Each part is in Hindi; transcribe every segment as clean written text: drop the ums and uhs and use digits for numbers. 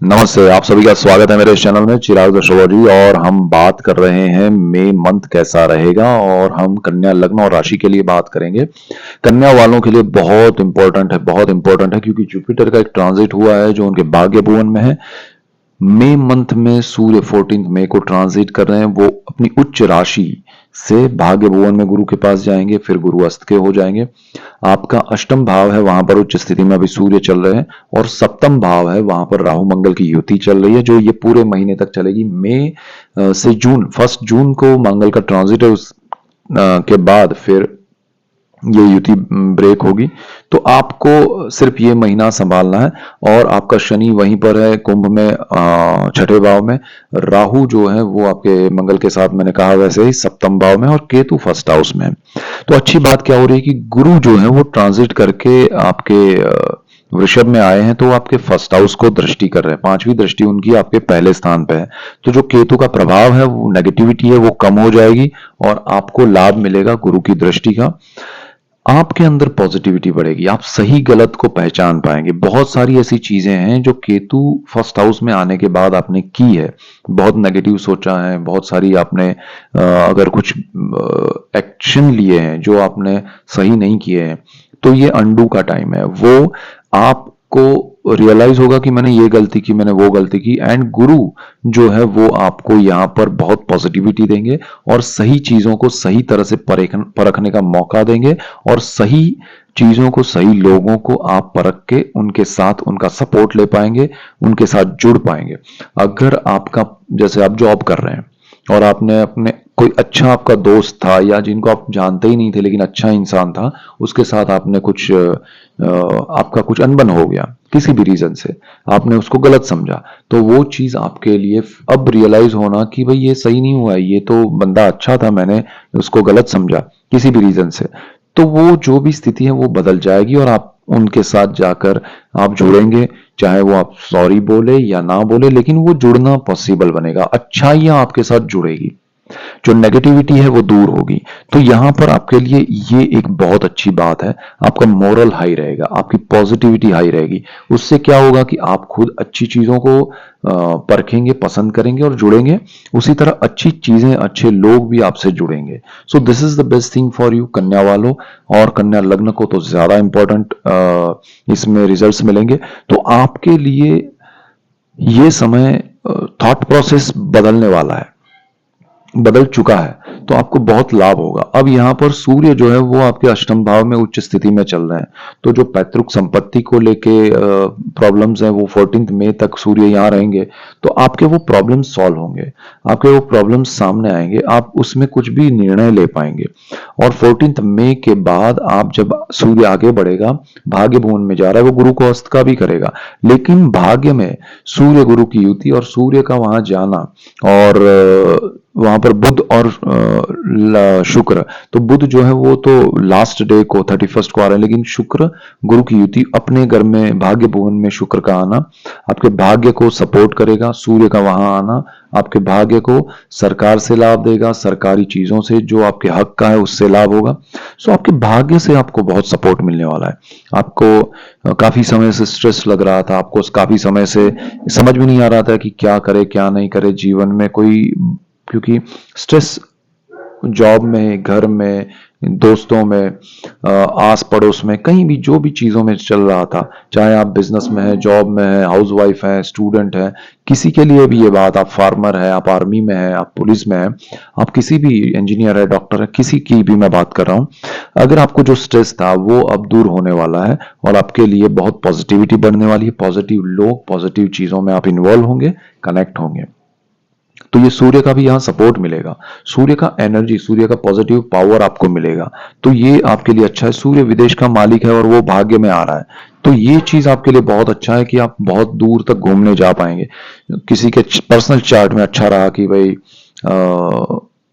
नमस्ते, आप सभी का स्वागत है मेरे इस चैनल में चिराग दशरथी। और हम बात कर रहे हैं मई मंथ कैसा रहेगा, और हम कन्या लग्न और राशि के लिए बात करेंगे। कन्या वालों के लिए बहुत इंपॉर्टेंट है, बहुत इंपॉर्टेंट है, क्योंकि जुपिटर का एक ट्रांजिट हुआ है जो उनके भाग्य भुवन में है। मई मंथ में सूर्य 14 मई को ट्रांजिट कर रहे हैं। वो अपनी उच्च राशि से भाग्य भुवन में गुरु के पास जाएंगे, फिर गुरु अस्त के हो जाएंगे। आपका अष्टम भाव है, वहां पर उच्च स्थिति में अभी सूर्य चल रहे हैं, और सप्तम भाव है, वहां पर राहु मंगल की युति चल रही है, जो ये पूरे महीने तक चलेगी। मई से जून, 1 जून को मंगल का ट्रांजिट है, उस के बाद फिर ये युति ब्रेक होगी। तो आपको सिर्फ ये महीना संभालना है। और आपका शनि वहीं पर है, कुंभ में, छठे भाव में। राहु जो है वो आपके मंगल के साथ, मैंने कहा वैसे ही, सप्तम भाव में, और केतु फर्स्ट हाउस में है। तो अच्छी बात क्या हो रही है कि गुरु जो है वो ट्रांजिट करके आपके वृषभ में आए हैं, तो वो आपके फर्स्ट हाउस को दृष्टि कर रहे हैं। पांचवी दृष्टि उनकी आपके पहले स्थान पे है। तो जो केतु का प्रभाव है, वो नेगेटिविटी है, वो कम हो जाएगी, और आपको लाभ मिलेगा गुरु की दृष्टि का। आपके अंदर पॉजिटिविटी बढ़ेगी, आप सही गलत को पहचान पाएंगे। बहुत सारी ऐसी चीजें हैं जो केतु फर्स्ट हाउस में आने के बाद आपने की है, बहुत नेगेटिव सोचा है, बहुत सारी आपने अगर कुछ एक्शन लिए हैं जो आपने सही नहीं किए हैं, तो ये अंडू का टाइम है। वो आपको रियलाइज होगा कि मैंने ये गलती की, मैंने वो गलती की, एंड गुरु जो है वो आपको यहाँ पर बहुत पॉजिटिविटी देंगे, और सही चीजों को सही तरह से परखने का मौका देंगे, और सही चीजों को, सही लोगों को आप परख के उनके साथ उनका सपोर्ट ले पाएंगे, उनके साथ जुड़ पाएंगे। अगर आपका, जैसे आप जॉब कर रहे हैं और आपने अपने कोई अच्छा आपका दोस्त था, या जिनको आप जानते ही नहीं थे लेकिन अच्छा इंसान था, उसके साथ आपने कुछ आपका कुछ अनबन हो गया किसी भी रीजन से, आपने उसको गलत समझा, तो वो चीज आपके लिए अब रियलाइज होना कि भाई ये सही नहीं हुआ है, ये तो बंदा अच्छा था, मैंने उसको गलत समझा किसी भी रीजन से। तो वो जो भी स्थिति है वो बदल जाएगी, और आप उनके साथ जाकर आप जुड़ेंगे। चाहे वो आप सॉरी बोले या ना बोले, लेकिन वो जुड़ना पॉसिबल बनेगा, अच्छाइयां आपके साथ जुड़ेगी, जो नेगेटिविटी है वो दूर होगी। तो यहां पर आपके लिए ये एक बहुत अच्छी बात है। आपका मोरल हाई रहेगा, आपकी पॉजिटिविटी हाई रहेगी। उससे क्या होगा कि आप खुद अच्छी चीजों को परखेंगे, पसंद करेंगे और जुड़ेंगे। उसी तरह अच्छी चीजें, अच्छे लोग भी आपसे जुड़ेंगे। So this is the best thing for you कन्या वालों। और कन्या लग्न को तो ज्यादा इंपॉर्टेंट इसमें रिजल्ट्स मिलेंगे। तो आपके लिए ये समय, थॉट प्रोसेस बदलने वाला है, बदल चुका है, तो आपको बहुत लाभ होगा। अब यहां पर सूर्य जो है वो आपके अष्टम भाव में उच्च स्थिति में चल रहे हैं। तो जो पैतृक संपत्ति को लेके प्रॉब्लम्स हैं, वो 14 मई तक सूर्य यहां रहेंगे, तो आपके वो प्रॉब्लम्स सॉल्व होंगे, आपके वो प्रॉब्लम्स सामने आएंगे, आप उसमें कुछ भी निर्णय ले पाएंगे। और 14 मई के बाद आप, जब सूर्य आगे बढ़ेगा, भाग्य भुवन में जा रहा है, वो गुरु को अस्त का भी करेगा, लेकिन भाग्य में सूर्य गुरु की युति और सूर्य का वहां जाना, और वहां पर बुध और शुक्र, तो बुध जो है वो तो लास्ट डे को 31 को आ रहे हैं, लेकिन शुक्र गुरु की युति, अपने घर में भाग्य भुवन में शुक्र का आना आपके भाग्य को सपोर्ट करेगा। सूर्य का वहां आना आपके भाग्य को सरकार से लाभ देगा, सरकारी चीजों से जो आपके हक का है उससे लाभ होगा। सो आपके भाग्य से आपको बहुत सपोर्ट मिलने वाला है। आपको काफी समय से स्ट्रेस लग रहा था, आपको काफी समय से समझ में नहीं आ रहा था कि क्या करे क्या नहीं करे जीवन में कोई, क्योंकि स्ट्रेस जॉब में, घर में, दोस्तों में, आस पड़ोस में, कहीं भी जो भी चीजों में चल रहा था, चाहे आप बिजनेस में है, जॉब में है, हाउस वाइफ है, स्टूडेंट है, किसी के लिए भी ये बात, आप फार्मर है, आप आर्मी में है, आप पुलिस में है, आप किसी भी इंजीनियर है, डॉक्टर है, किसी की भी मैं बात कर रहा हूं, अगर आपको जो स्ट्रेस था वो अब दूर होने वाला है, और आपके लिए बहुत पॉजिटिविटी बढ़ने वाली है। पॉजिटिव लोग, पॉजिटिव चीजों में आप इन्वॉल्व होंगे, कनेक्ट होंगे। तो ये सूर्य का भी यहाँ सपोर्ट मिलेगा, सूर्य का एनर्जी, सूर्य का पॉजिटिव पावर आपको मिलेगा। तो ये आपके लिए अच्छा है। सूर्य विदेश का मालिक है और वो भाग्य में आ रहा है, तो ये चीज आपके लिए बहुत अच्छा है कि आप बहुत दूर तक घूमने जा पाएंगे। किसी के पर्सनल चार्ट में अच्छा रहा कि भाई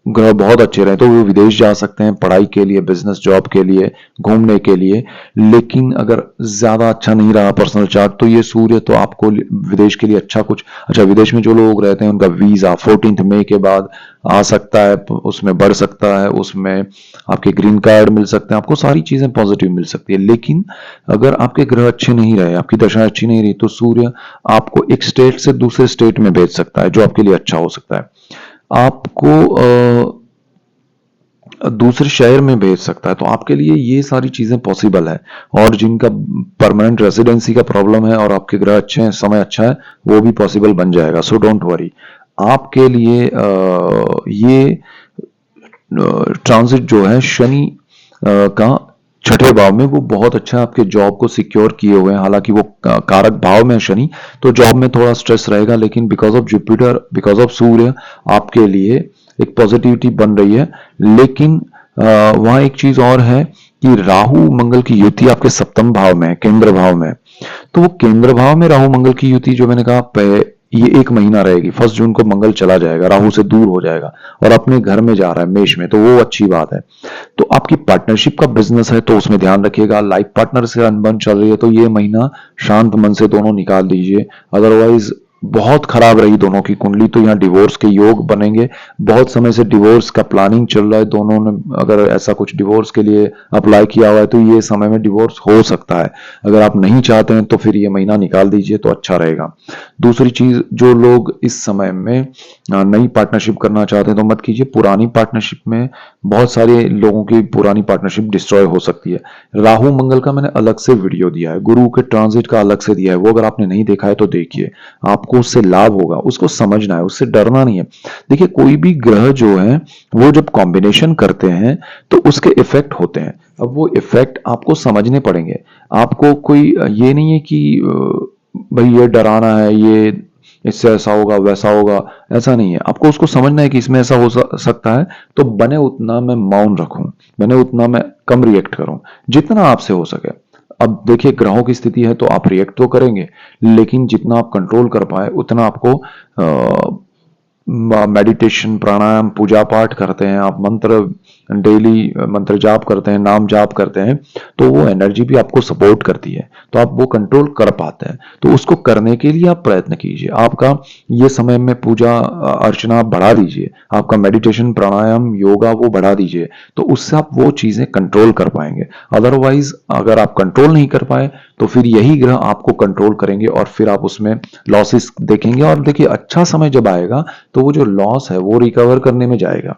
ग्रह बहुत अच्छे रहे तो वो विदेश जा सकते हैं पढ़ाई के लिए, बिजनेस, जॉब के लिए, घूमने के लिए। लेकिन अगर ज्यादा अच्छा नहीं रहा पर्सनल चार्ट तो ये सूर्य तो आपको विदेश के लिए अच्छा विदेश में जो लोग रहते हैं उनका वीजा 14 मई के बाद आ सकता है, उसमें बढ़ सकता है, उसमें आपके ग्रीन कार्ड मिल सकते हैं, आपको सारी चीजें पॉजिटिव मिल सकती है। लेकिन अगर आपके ग्रह अच्छे नहीं रहे, आपकी दशा अच्छी नहीं रही, तो सूर्य आपको एक स्टेट से दूसरे स्टेट में भेज सकता है जो आपके लिए अच्छा हो सकता है, आपको दूसरे शहर में भेज सकता है। तो आपके लिए ये सारी चीजें पॉसिबल है। और जिनका परमानेंट रेजिडेंसी का प्रॉब्लम है और आपके ग्रह अच्छे हैं, समय अच्छा है, वो भी पॉसिबल बन जाएगा। So don't worry. आपके लिए ये ट्रांजिट जो है शनि का छठे भाव में, वो बहुत अच्छा है, आपके जॉब को सिक्योर किए हुए हैं। हालांकि वो कारक भाव में है शनि, तो जॉब में थोड़ा स्ट्रेस रहेगा, लेकिन because of Jupiter, because of सूर्य, आपके लिए एक पॉजिटिविटी बन रही है। लेकिन वहां एक चीज और है कि राहु मंगल की युति आपके सप्तम भाव में, केंद्र भाव में। तो वो केंद्र भाव में राहु मंगल की युति जो मैंने कहा, ये 1 महीना रहेगी। 1 जून को मंगल चला जाएगा, राहु से दूर हो जाएगा और अपने घर में जा रहा है मेष में, तो वो अच्छी बात है। तो आपकी पार्टनरशिप का बिजनेस है तो उसमें ध्यान रखिएगा। लाइफ पार्टनर से अनबन चल रही है तो ये महीना शांत मन से दोनों निकाल दीजिए। अदरवाइज बहुत खराब रही दोनों की कुंडली, तो यहाँ डिवोर्स के योग बनेंगे। बहुत समय से डिवोर्स का प्लानिंग चल रहा है, दोनों ने अगर ऐसा कुछ डिवोर्स के लिए अप्लाई किया हुआ है तो ये समय में डिवोर्स हो सकता है। अगर आप नहीं चाहते हैं तो फिर ये महीना निकाल दीजिए तो अच्छा रहेगा। दूसरी चीज, जो लोग इस समय में नई पार्टनरशिप करना चाहते हैं तो मत कीजिए। पुरानी पार्टनरशिप में बहुत सारे लोगों की पुरानी पार्टनरशिप डिस्ट्रॉय हो सकती है। राहु मंगल का मैंने अलग से वीडियो दिया है, गुरु के ट्रांजिट का अलग से दिया है, वो अगर आपने नहीं देखा है तो देखिए, आपको उससे लाभ होगा। उसको समझना है, उससे डरना नहीं है। देखिए, कोई भी ग्रह जो है वो जब कॉम्बिनेशन करते हैं तो उसके इफेक्ट होते हैं। अब वो इफेक्ट आपको समझने पड़ेंगे। आपको कोई ये नहीं है कि भाई ये डराना है, ये इससे ऐसा होगा वैसा होगा, ऐसा नहीं है। आपको उसको समझना है कि इसमें ऐसा हो सकता है, तो बने उतना मैं मौन रखूं, बने उतना मैं कम रिएक्ट करूं, जितना आपसे हो सके। अब देखिए, ग्रहों की स्थिति है तो आप रिएक्ट तो करेंगे, लेकिन जितना आप कंट्रोल कर पाए उतना आपको मेडिटेशन, प्राणायाम, पूजा पाठ करते हैं आप, मंत्र डेली मंत्र जाप करते हैं, नाम जाप करते हैं, तो वो एनर्जी भी आपको सपोर्ट करती है, तो आप वो कंट्रोल कर पाते हैं। तो उसको करने के लिए आप प्रयत्न कीजिए। आपका ये समय में पूजा अर्चना बढ़ा दीजिए, आपका मेडिटेशन, प्राणायाम, योगा वो बढ़ा दीजिए, तो उससे आप वो चीजें कंट्रोल कर पाएंगे। अदरवाइज अगर आप कंट्रोल नहीं कर पाए तो फिर यही ग्रह आपको कंट्रोल करेंगे और फिर आप उसमें लॉसेस देखेंगे। और देखिए, अच्छा समय जब आएगा तो वो जो लॉस है वो रिकवर करने में जाएगा।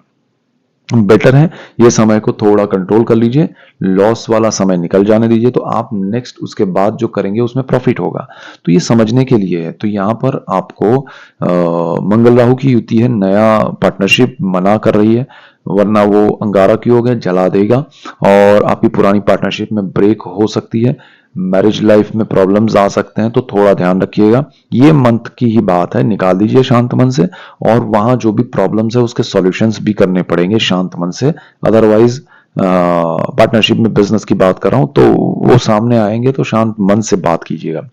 बेटर है ये समय को थोड़ा कंट्रोल कर लीजिए, लॉस वाला समय निकल जाने दीजिए, तो आप नेक्स्ट उसके बाद जो करेंगे उसमें प्रॉफिट होगा। तो ये समझने के लिए है। तो यहाँ पर आपको मंगल राहु की युति है, नया पार्टनरशिप मना कर रही है, वरना वो अंगारक योग है, जला देगा। और आपकी पुरानी पार्टनरशिप में ब्रेक हो सकती है, मैरिज लाइफ में प्रॉब्लम्स आ सकते हैं, तो थोड़ा ध्यान रखिएगा। ये मंथ की ही बात है, निकाल दीजिए शांत मन से, और वहां जो भी प्रॉब्लम्स है उसके सॉल्यूशंस भी करने पड़ेंगे शांत मन से। अदरवाइज पार्टनरशिप में बिजनेस की बात कर रहा हूं तो वो सामने आएंगे, तो शांत मन से बात कीजिएगा।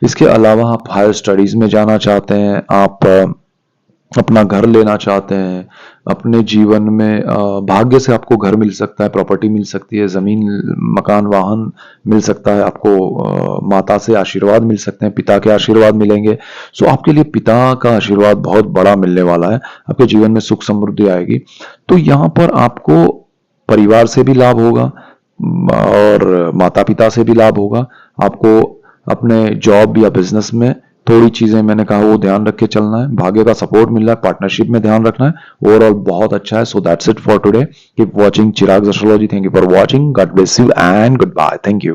इसके अलावा आप हायर स्टडीज में जाना चाहते हैं, आप अपना घर लेना चाहते हैं, अपने जीवन में भाग्य से आपको घर मिल सकता है, प्रॉपर्टी मिल सकती है, जमीन, मकान, वाहन मिल सकता है, आपको माता से आशीर्वाद मिल सकते हैं, पिता के आशीर्वाद मिलेंगे। सो आपके लिए पिता का आशीर्वाद बहुत बड़ा मिलने वाला है, आपके जीवन में सुख समृद्धि आएगी। तो यहाँ पर आपको परिवार से भी लाभ होगा और माता पिता से भी लाभ होगा। आपको अपने जॉब या बिजनेस में थोड़ी चीजें मैंने कहा वो ध्यान रख के चलना है, भाग्य का सपोर्ट मिल रहा है, पार्टनरशिप में ध्यान रखना है। ओवरऑल बहुत अच्छा है। So that's it for today. Keep watching Chirag astrology. Thank you for watching. God bless you and good bye. Thank you.